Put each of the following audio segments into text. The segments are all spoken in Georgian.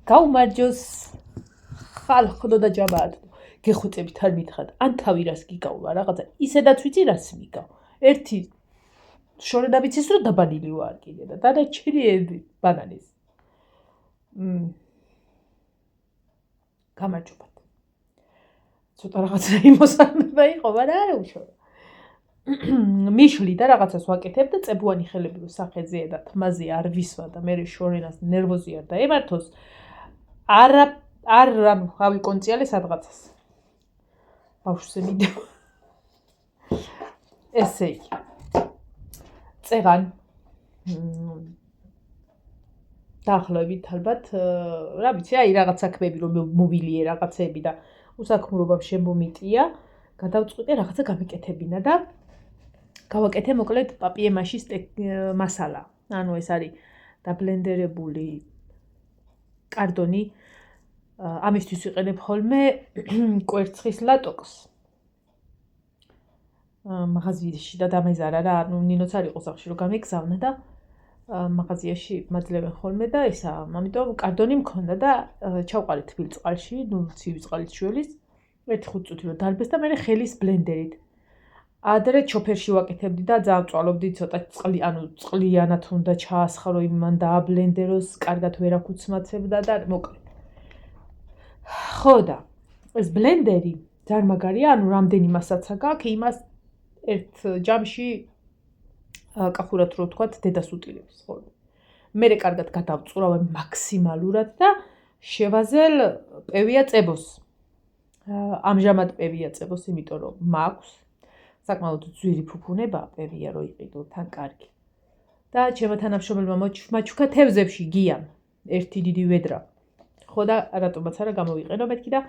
გაუმარჯოს ხალხო და ჯაბაათ. გეხუწებით არ მითხრათ, ან თავი რას გიგავლა რაღაცა, ისედაც ვიცი რას მიგავ. ერთი შორედა ვიცის რომ დაბანილი ვარ კიდე და დანარჩენი ბანანის. გამარჯობათ. ცოტა რაღაცა იმოსანება იყო, მაგრამ არა უშორე. მიშლი და რაღაცას ვაკეთებ და წებუანი ხელები რო სახეზე და თმაზე არ ვისვა და მე შორენას ნერვოზი არ დაემართოს. არ ავიკონციალე სადღაცას. ბავშვზე მიდევ. ესე იგი. წეღან დაახლოებით ალბათ რა ვიცი, აი რაღაც საქმეები რომ მოვილიე რაღაცები და უსაქმრობამ შემომიტია, გადავწყვიტე რაღაცა გამეკეთებინა და გავაკეთე მოკლედ პაპიე-მაშის მასალა. ანუ ეს არის დაბლენდერებული კარდონი. ამისთვის ვიყენებ ხოლმე კვერცხის ლატოქს. მაღაზიაში და დამეზარა რა, ანუ ნინოც არ იყო სახში რომ გამეგზავნა და მაღაზიაში მაძლევენ ხოლმე და ისა, ამიტომ კარდონი მქონდა და ჩავყარი თბილ წყალში, 0 ცივი წყალით შველის, 1-5 წუთი რომ დალბეს და მე ხელის ბლენდერით. ადრე ჩოფერში ვაკეთებდი და ძალიან წვალობდი ცოტა წყლიანად უნდა ჩაასხრო იმან დააბლენდეროს, კარგად ვერ აქუცმაცებდა და მოკლედ. ხო და ეს ბლენდერი ძალიან მაგარია, ანუ რამდენი მასაცა გაქვს, იმას ერთ ჯამში კახურად რო ვთქვათ, დედას უტილებს ხოლმე. მე კარგად გადავწურავე მაქსიმალურად და შევაზელ პევია წებოს. ამჟამად პევია წებოს, იმიტომ რომ მაქვს საკმაოდ ძვირი ფუფუნება პევია რო იყიდო თან კარგი. და ჩემო თანამშრომელმა მაჩუქა თევზებში გიამ ერთი დიდი ვედრა. ხო და რატომაც არა გამოვიყენო მეთქი და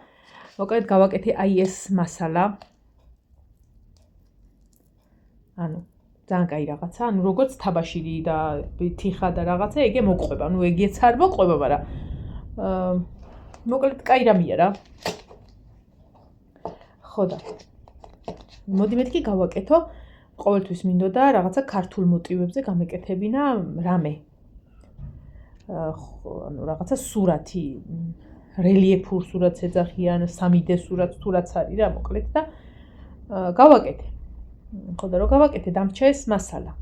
მოკლედ გავაკეთე აი ეს მასალა. ანუ ძალიან კაი რაღაცა, ანუ როგორც თაბაშირი და თიხა და რაღაცა, ეგე მოყვება. ანუ ეგეც არ მოყვება, მაგრამ მოკლედ კაი რამეა რა. ხო და მოდი მეთქი გავაკეთო. ყოველთვის მინდოდა რაღაცა ქართულ მოტივებზე გამეკეთებინა რამე. ანუ რაღაცა სურათი, რელიეფურ სურათს ეძახიან, 3D სურათს თუ რაც არის რა, მოკლედ და გავაკეთე. ხო და რო გავაკეთე, დამრჩა ეს მასალა.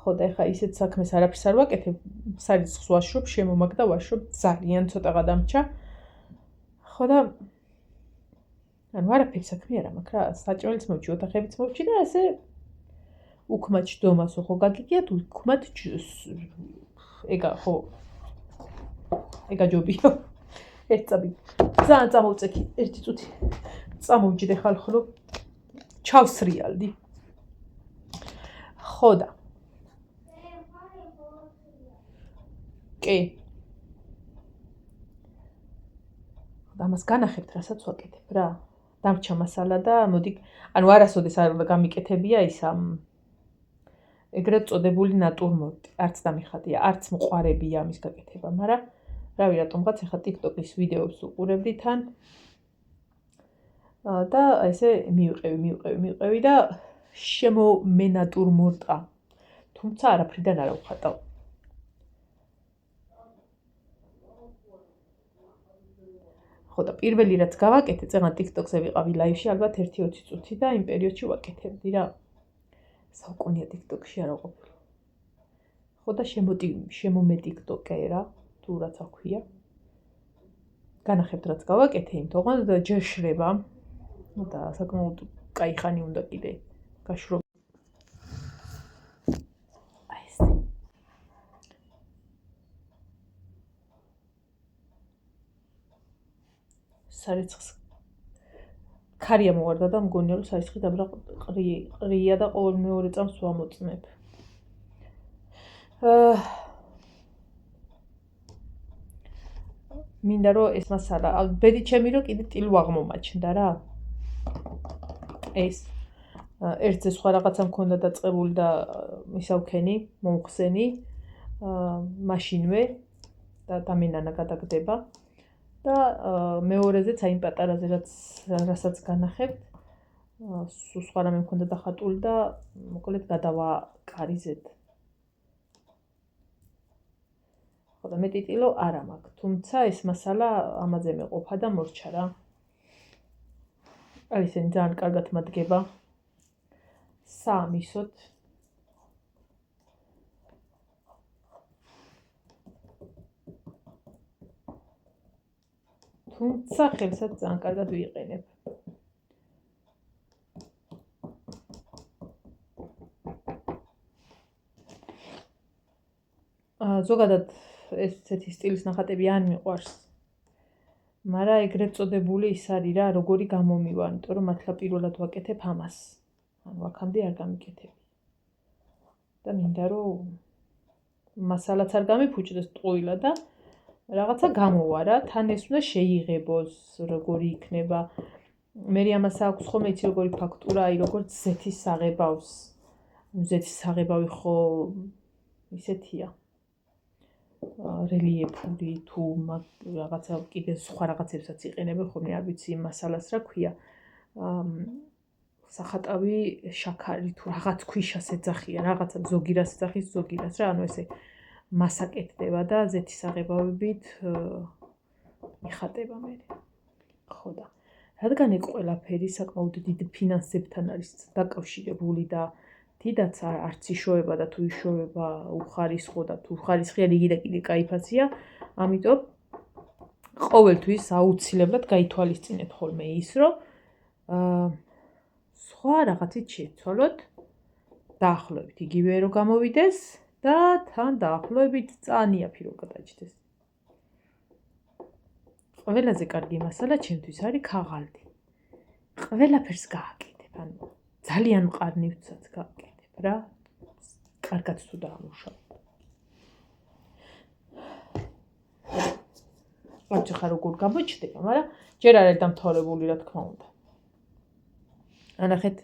ხო და ეხა ისეთ საქმეს არაფერს არ ვაკეთებ, სარიცხს ვაშრობ, შემომაგდა ვაშრობ, ძალიან ცოტა გადამრჩა. ხო და ანუ არაფერი საქმე არა მაქვს რა, საჭმელიც მოვჭი, ოთახებიც მოვჭი და ესე უქმად ჯდომასო ხო გაგიგიათ, უქმად ეგა ხო ეგა ჯობია. ერთ წამი ძალიან წამოვწექი, ერთი წუთი წამოვჯდე ხალხო რომ ჩავსრიალდი. ხო და კი ამას განახებთ, რასაც ვაკეთებ რა. დამრჩა მასალა და მოდი, ანუ არასოდეს არ უნდა გამიკეთებია ის ეგრეთ წოდებული ნატურმორტი. არც დამიხატია, არც მყარებია ამის გაკეთება, მაგრამ რავი რატომღაც ეხა TikTok-ის ვიდეოებს უყურებდი თან და ესე მივყევი და შემომენატურმორტა. თუმცა არაფრიდან არ ავხატავ. ხო და პირველი რაც გავაკეთე, წეგან TikTok-ზე ვიყავი ლაივში, ალბათ 1-20 წუთი და იმ პერიოდში ვაკეთებდი რა. საუკუნეა TikTok-ში არ ვყოფილი. ხო და შემომეტიქტოკერა, თუ რაც აქვია. განახებთ რაც გავაკეთე, იმ თողან და ჯერ შრება და საკმაოდ კაი ხანი უნდა კიდე გაშრობ. აი ეს სარიცხს ქარია მოვარდა და მგონია რომ სარიცხი დაბრა ყრია და ყოველ მეორე წამს ვამოწმებ. მინდა რომ ეს მასალა, ბედი ჩემი რომ კიდე ტილო აღმომაჩნდა რა. ეს ერთზე სხვა რაღაცა მქონდა დაწყებული და ისავქენი, მომხსენი, მაშინვე და დამენანა გადაგდება. და მეორეზეც აი პატარაზე რასაც განახებთ, სხვა რამე მქონდა დახატული და მოკლედ გადავა კარიზეთ. და მეტი ტილო არ მაქვს, თუმცა ეს მასალა ამაზე მეყოფა და მორჩა რა. აი ესენი ძალიან კარგად მადგება. საამისოდ. თუმცა ხელსაც ძალიან კარგად ვიყენებ. ზოგადად ესეთი სტილის ნახატები არ მიყვარს. მაგრამ ეგრეთ წოდებული ის არის რა, როგორი გამომივა, იმიტომ რომ მართლა პირველად ვაკეთებ ამას. ანუ აქამდე არ გამიკეთები. და მინდა რომ მასალაც არ გამიფუჭდეს ტყუილა და რაღაცა გამოვა რა, თან ეს უნდა შეიღებოს, როგორი იქნება. მე ამას აქვს ხოლმე იცი როგორი ფაქტურა, აი როგორც ზეთის საღებავს. ზეთის საღებავი ხო ისეთია. რელიეფური თუ რაღაცა კიდე სხვა რაღაცებსაც იყენებენ ხოლმე, არ ვიცი იმ მასალას რა ქვია. სახატავი შაქარი თუ რაღაც ქვიშას ეძახიან, რაღაცა ზოგი რას ეძახის ზოგი რას რა, ანუ ესე მასაკეთდება და ზეთის საღებავებით იხატება მე. ხო და რადგან ეგ ყველაფერი საკმაოდ დიდ ფინანსებთან არის დაკავშირებული და დიდაც არც იშოვება და თუ იშოვება უხარისხო და თუ ხარისხიანი იგი და კიდე кайფაცია, ამიტომ ყოველთვის აუცილებლად გაითვალისწინეთ ხოლმე ის, რომ სხვა რაღაცით შეცვალოთ დაახლოებით იგივე რომ გამოვიდეს და თან დაახლოებით წაანიაფი რომ გადაჭდეს. ყველაზე კარგი მასალა ჩემთვის არის ქაღალდი. ყველაფერს გააკეთებ, ანუ ძალიან მყარნივცაც გააკეთებ რა. კარგად თუ დაამუშავებ. არ ხარ როგორ გამოჩდება, მაგრამ ჯერ არ არის დამთავრებული რა თქმა უნდა. ანახეთ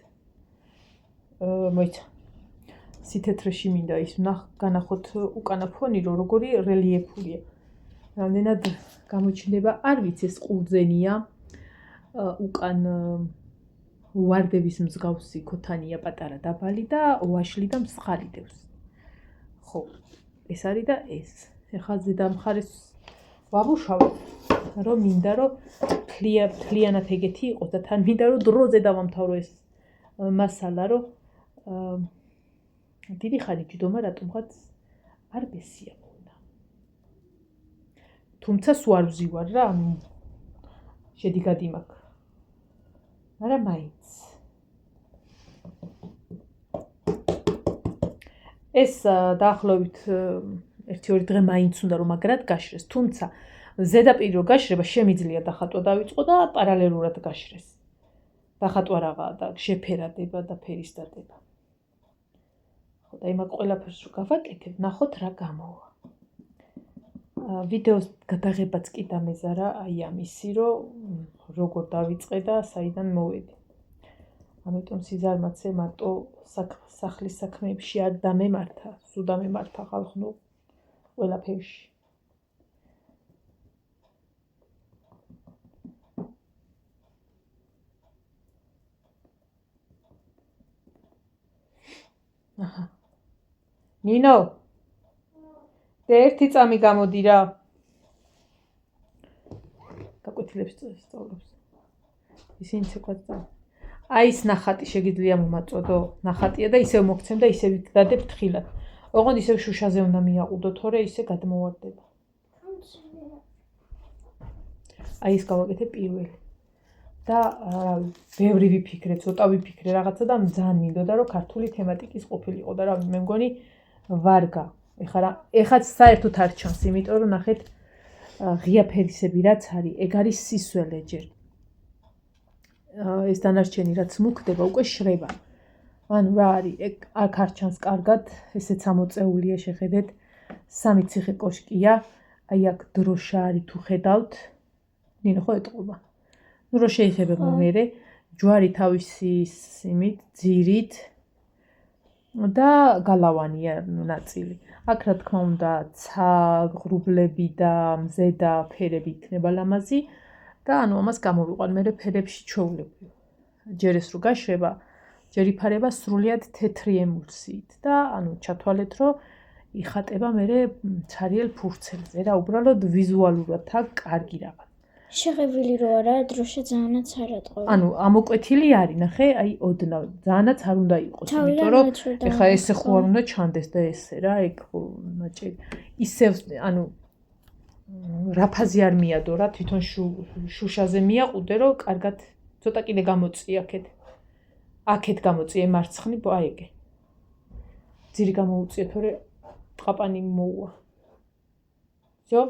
მოიცა სითეთრეში მინდა ის განახოთ უკანა ფონი რომ როგორი რელიეფურია. რამდენად გამოჩნდება, არ ვიცი ეს ყურძენია, უკან ვარდების მსგავსი ქოთანია პატარა დაბალი და ვაშლი და მსხალი დევს. ხო, ეს არის და ეს. ეხლა ზედა მხარეს ვამუშავებ, რომ მინდა რომ მთლიანად ეგეთი იყოს და თან მინდა რომ დროზე დავამთავრო ეს მასალა, რომ დიდი ხანი ჯდომა რატომღაც არ ბესია მქონდა. თუმცა სულ არ ვზივარ რა, ანუ შედეგადი მაქვს. მაგრამ მაინც. ეს დაახლოებით 1-2 დღე მაინც უნდა რომ მაგრად გაშრეს, თუმცა ზედაპირი რო გაშრება შემიძლია დახატვა დავიწყო და პარალელურად გაშრეს. დახატვა რაღაცა და შეფერადება და ფერის დადება. ხო და იმაკ ყველაფერს რო გავაკეთებ, ნახოთ რა გამოვა. ვიდეოს გადაღებაც კი დამეზარა აი ამისი, რომ როგორ დავიწყე და საიდან მოვედი. ამიტომ სიზარმაცე მარტო სახლის საქმეებში არ დამემართა, სულ დამემართა ხალხნო ყველაფერში. აჰა. ნინო. და ერთი წამი გამოდი რა. გაკვეთილებს სწავლობს. ისინი ცეკვაც და აი ეს ნახატი შეგიძლია მომაწოდო, ნახატია და ისევ მოგცემ და ისევ ვიგდადებ თხილად. ოღონდ ისევ შუშაზე უნდა მიაყუდო, თორე ისე გადმოვარდება. აი ეს გავაკეთე პირველი. და ბევრი ვიფიქრე, ცოტა ვიფიქრე რაღაცა და ძალიან მინდოდა რომ ქართული თემატიკის ყოფილიყო და რა მე მგონი ვარგა. ეხლა საერთოდ არ ჩანს, იმიტომ რომ ნახეთ ღია ფერისები რაც არის, ეგ არის სისველე ჯერ. ეს დანარჩენი რაც მუქდება, უკვე შრება. ანუ რა არის, აქ არ ჩანს კარგად, ესეც ამოწეულია შეხედეთ, 3 ციხე კოშკია, აი აქ დროშა არის თუ ხედავთ. ნინო ხო ეტყობა. ნუ რო შეიძლება მერე ჯვარი თავისი იმით, ძირით და გალავანია ნაწილი. აქ რა თქმა უნდა, ცა ღრუბლები და მზე და ფერები იქნება ლამაზი და ანუ ამას გამოვიყვან მერე ფერებში ჩვეულები. ჯერ ეს რო გაშრება, ჯერ იფარება სრულიად თეთრი ემულსიით და ანუ ჩათვალეთ, რომ იხატება მერე ცარიელ ფურცელზე რა, უბრალოდ ვიზუალურად აქ კარგი რაღაც. შეღებილი რო არა, დროშა ძალიანაც არ ატყობა. ანუ ამოკვეთილი არის, ნახე, აი ოდნავ, ძალიანაც არ უნდა იყოს, იმიტომ რომ ეხა ესე ხო არ უნდა ჩანდეს და ესე რა, ეგ ნაჭერი. ისევ, ანუ რაფაზე არ მიადო რა, თვითონ შუშაზე მიაყუდე, რომ კარგად ცოტა კიდე გამოწია აქეთ. აქეთ გამოწია მარცხნივ, აი ეგე. ძირი გამოუწია, თორე ყაპანი მოუვა. всё?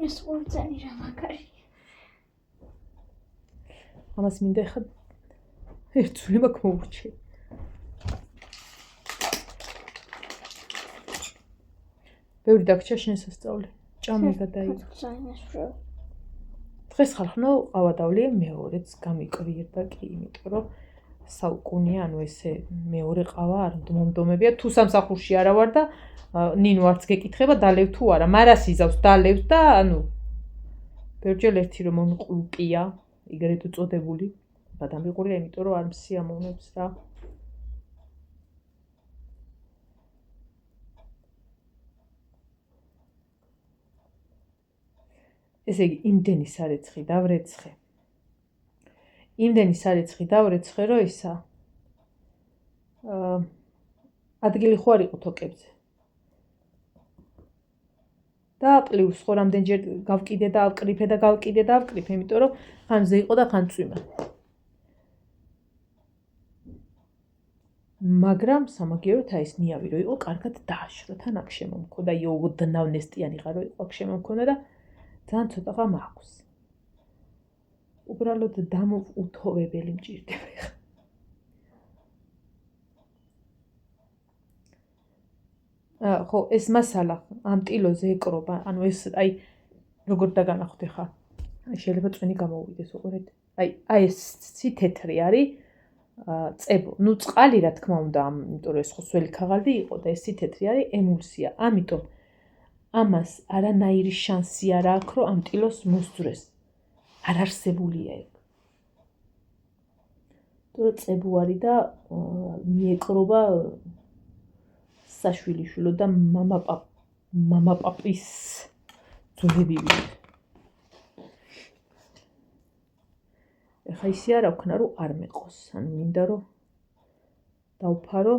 ეს ყურძენი რა მაგარი. ამას მინდა ხა ერთული მაქვს მოურჩი. ბევრი დაგჭა შესასწავლი. ჭამე გადაიღო. დღეს ხალხნო ყავადავლია მეორეც გამიკვირდა კი, იმიტომ რომ საუკუნია, ანუ ესე მეორე ყავა არ მომდომებია, თუ სამსახურში არა ვარ და ნინო არც გეკითხება დალევ თუ არა, მარას იზავს დალევს და ანუ ბევრჯერ ერთი რომ მონყლუპია, იგივე უწოდებული, გადამიყურია, იმიტომ რომ არ მსიამოვნებს რა. ესე იგი, იმდენი სარეცხი დავრეცხე. იმდენი სარეცხი დავრეცხე, რომ ისა ადგილი ხო არ იყო თოკებზე. და პლუს ხო რამდენჯერ გავკიდე და ავკრიფე და გავკიდე და ავკრიფე, იმიტომ რომ ხან ზე იყო და ხან წვიმა. მაგრამ სამაგიეროდ აი ეს ნიავი რო იყო, კარგად დააშრო, თან აქ შემომქონდა, ოდნავ ნესტიანი ხარ რო იყო, აქ შემომქონდა და ძალიან ცოტა მაქვს. უბრალოდ დამოუთოვებელი მჭირდება. ხო, ეს მასალა ამ ტილოზე ეკრობა, ანუ ეს აი როგორ დაგანახოთ ხა. აი შეიძლება წვენი გამოვიდეს, უყურეთ. აი ეს თეთრი არის წებო. ნუ წყალი რა თქმა უნდა, იმიტომ რომ ეს ხო სველი ქაღალდი იყო და ეს თეთრი არის ემულსია. ამიტომ ამას არანაირი შანსი არ აქვს, რომ ამ ტილოს მოსძვრეს. არ არსებულია ეგ. თუ წებო არის და მიეკრობა საშვილიშვილო და მამაპაპის ძვლები. ეხა ისე არა ვქნა, რომ არ მეყოს. ანუ მინდა რომ დავფარო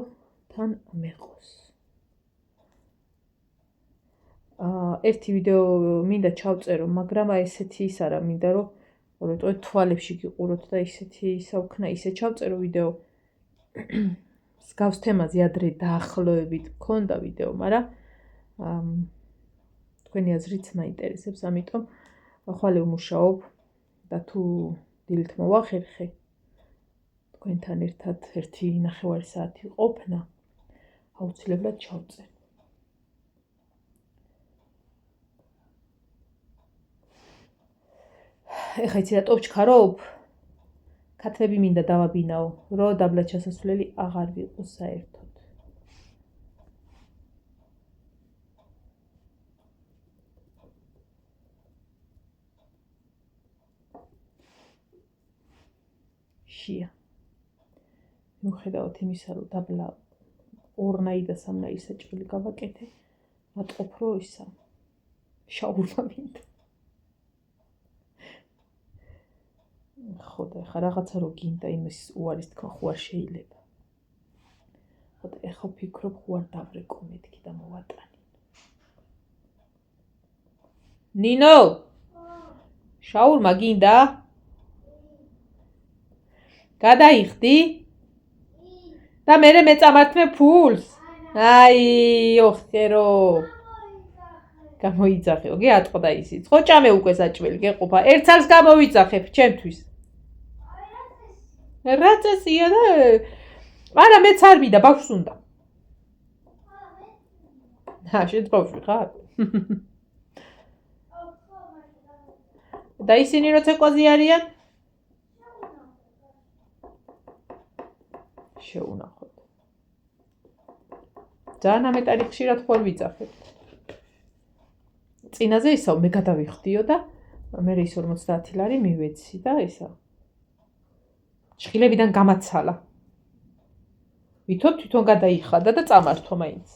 თან მეყოს. ერთი ვიდეო მინდა ჩავწერო, მაგრამ აი ესეთი ის არა, მინდა რომ როიტყვი თვალებში გიყუროთ და ისეთი ისა ვქნა, ისე ჩავწერო ვიდეო. გავს თემაზე ადრე დაახლოებით ქონდა ვიდეო, მაგრამ თქვენი აზრიც მაინტერესებს, ამიტომ ხვალე ვმუშაობ და თუ დილით მოვახერხე თქვენთან ერთად 1.5 საათი ყოფნა, აუცილებლად ჩავწერ. ეხა იცი რატო ვჩქარობ? ქათმები მინდა დავაბინაო, რომ დაბლა ჩასასვლელი აღარ ვიყოს საერთოდ. შია. მიუხედავად იმისა, რომ დაბლა 2 და 3 საჭმელი გავაკეთე, მატყობ რომ ისა შაურმა მინდა. ხო და ეხა რაღაცა რო გინდა იმის უარის თქვა ხო არ შეიძლება. ხო და ეხა ვფიქრობ ხო არ დავრეკო მეთქი და მოვატანი. ნინო! შაურმა გინდა? გადაიხდი? და მერე მეწამართმე ფულს? აი, ოხერო. გამოიძახეო, გეატყდა ისიც. ხო ჭამე უკვე საჭმელი, გეყოფა. ერთ წელს გამოვიძახებ ჩემთვის. რა წესია და არა მეც არ მინდა, ბავშვს უნდა. შენ ბავშვი ხარ? და ისინი რო ცეკვაზე არიან? შეუნახოთ. ძალიან ამეტარი ხშირად ხوار ვიძახებთ. წინაზე ისო მე გადავიხდიო და მე ის 50 ლარი მივეცი და ისა. შხილებიდან გამაცალა. ვითომ თვითონ გადაიხადა და წამართვა მაინც.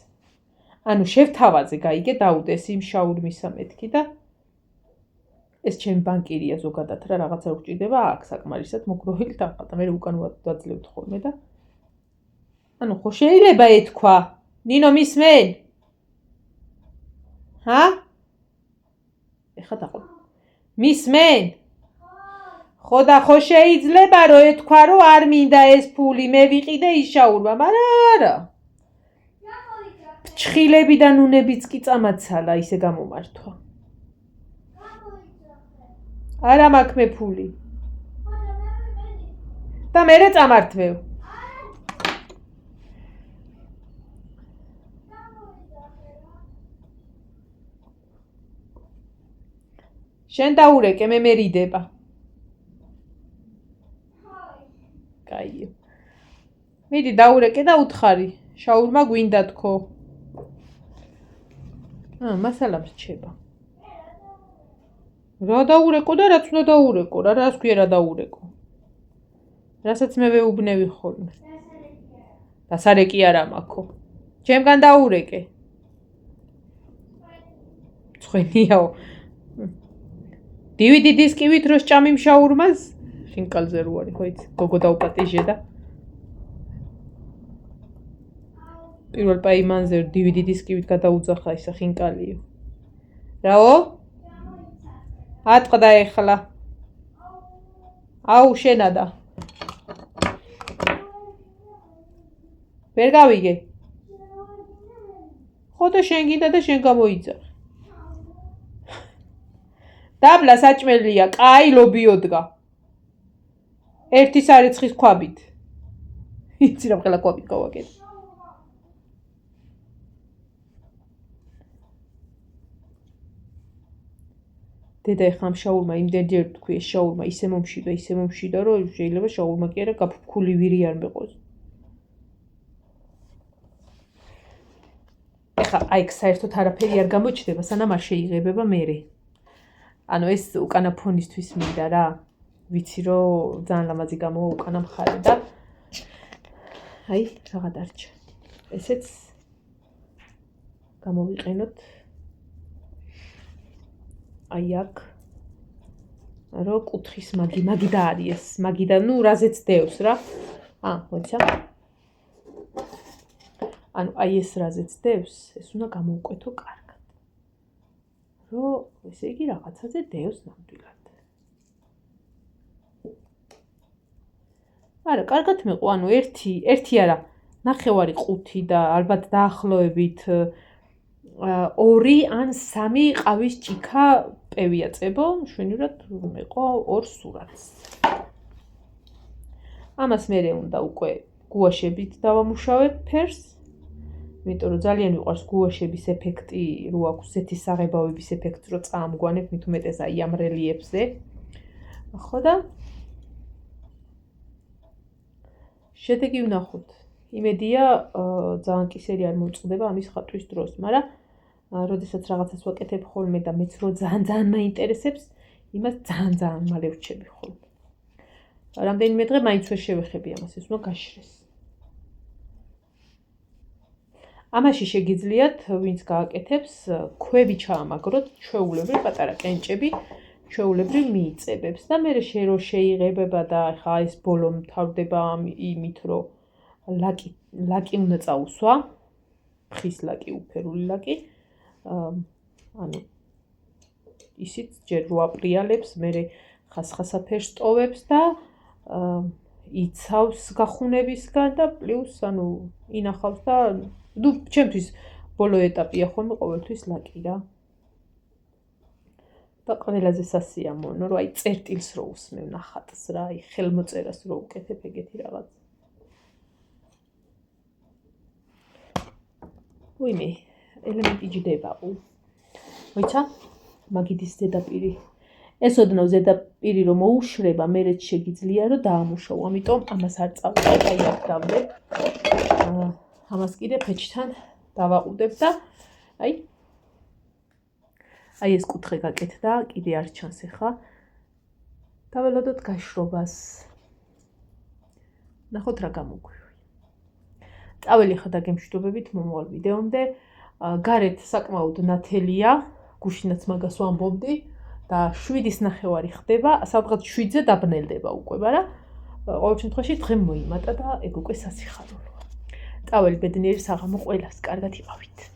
ანუ შევთავაზე გაიგე დაუდეს იმ შაურმისა მეთქი და ეს ჩემი ბანკირია ზოგადად რა რაღაცა გვჭირდება აქ საკმარისად მოგროვილი თანხა და მე უკან ვაძლევთ ხოლმე და ანუ ხო შეიძლება ეთქვა ნინო მისმენ? ჰა? ეხა დაყო. მისმენ? ხო და ხო შეიძლება რომ ეთქვა რომ არ მინდა ეს ფული მე ვიყიდე ის შაურმა, მაგრამ არა. ჩხილებიდან უნებიც კი წამაცალა ისე გამომართვა. არა მაქვს მე ფული. და მერე წამართვევ. შენ დაურეკე მე მერიდება. კაიო. მიდი დაურეკე და უთხარი. შაურმა გვინდა თქო. მასალა რჩება. რა დაურეკო და რაც უნდა დაურეკო, რას ქვია რა დაურეკო. რასაც მე ვეუბნევი ხოლმე. დასარეკი არა მაქო. ჩემგან დაურეკე. ცხენიაო. DVD დისკივით რო სჭამიმ შაურმას, შინკალზე რო არის, ხო იცი, გოგო დაუპატიჟე და პირველ პაიმანზე DVD დისკივით გადაუძახა ისა ხინკალიო. რაო? ატყდა ეხლა. აუ შენადა. ვერ გავიგე. ხო და შენ გინდა და შენ გამოიძახე. დაბლა საჭმელია, კაი ლობიოდგა. ერთი სარეცხის ქვაბით. იცი რა ყველა ქვაბით გავაკეთე. დედა ეხლა შაურმა იმდენჯერ თქვი ეს შაურმა ისე მომშვიდა რომ შეიძლება შაურმა კი არა გაფუფქული ვირი არ მეყოს. ეხლა აი საერთოდ არაფერი არ გამოჩნდება სანამ არ შეიღებება მერე. ანუ ეს უკანა ფონისთვის მინდა რა. ვიცი რომ ძალიან ლამაზი გამოვა უკანა მხარე და აი რაღა დარჩა. ესეც გამოვიყენოთ. აი აქ რო კუთხის მაგი და არის ეს მაგი და ნუ რაზეც დევს რა. მოიცა. ანუ აი ეს რაზეც დევს, ეს უნდა გამოვკვეთო კარგად. რომ ესე იგი რაღაცაზე დევს ნამდვილად. არა, კარგად მეყვა, ანუ ერთი არა, ნახევარი ყუთი და ალბათ დაახლოებით 2 ან 3 ყავის ჭიქა პევია წებო, მშვენივრად მეყვა 2 სურათს. ამას მერე უნდა უკვე გუაშებით დავამუშავებ ფერს. იმიტომ რომ ძალიან მიყვარს გუაშების ეფექტი, რო აქვს ზეთის საღებავების ეფექტს, რო წაამგვანებ, მით უმეტეს აი ამ რელიეფზე. ხო და შედეგი ვნახოთ. იმედია ძალიან კისერი არ მომწყდება ამის ხატვის დროს, მაგრამ როდესაც რაღაცას ვაკეთებ ხოლმე და მეც რო ძალიან მაინტერესებს, იმას ძალიან მალე ვრჩები ხოლმე. რამდენიმე დღე მაინც ვერ შევეხები ამას, ეს უნდა გაშრეს. ამაში შეგიძლიათ, ვინც გააკეთებს, ქვევი ჩაამაგროთ, ჩვეულებრივ პატარა კენჭები, ჩვეულებრივ მიიწებებს და მე რო შეიღებება და ხა ეს ბოლო მთავრდება იმით, რომ ლაკი უნდა წაუსვა, ხის ლაკი, უფერული ლაკი. ანუ ისიც ჯერ რო აპრიალებს, მე ხასხასაფერს ტოვებს და იცავს გახუნებისგან და პლუს ანუ ინახავს და ნუ ჩემთვის ბოლო ეტაპია ხოლმე ყოველთვის ლაკი რა. და ყველაზე სასიამოვნო რომ აი წერტილს რო უსმევ ნახატს რა, აი ხელმოწერას რო უკეთებ ეგეთი რაღაც. ვინმე ელემენტი ჯდებაო. მოიცა? მაგიდის ზედაპირი. ეს ოდნავ ზედაპირი რომ მოუშრება, მერეც შეგიძლია რომ დაამუშავო. ამიტომ ამას არ წავიდე, აი აქ დავდებ. ამას კიდე ფეჩთან დავაყუდებ და აი ეს კუთხე გაკეთდა, კიდე არ ჩანს ახლა. დაველოდოთ გაშრობას. ნახოთ რა გამოგვივი. წაველი ხდა გემშვიდობებით მომავალ ვიდეომდე. გარეთ საკმაოდ ნათელია, გუშინაც მაგას ვამბობდი და 7:30 ხდება, სადღაც 7-ზე დაბნელდება უკვე, მაგრამ ყოველ შემთხვევაში დღე მოიმატა და ეგ უკვე სასიხარულოა. წაველი ბედნიერი საღამო ყველას, კარგად იყავით.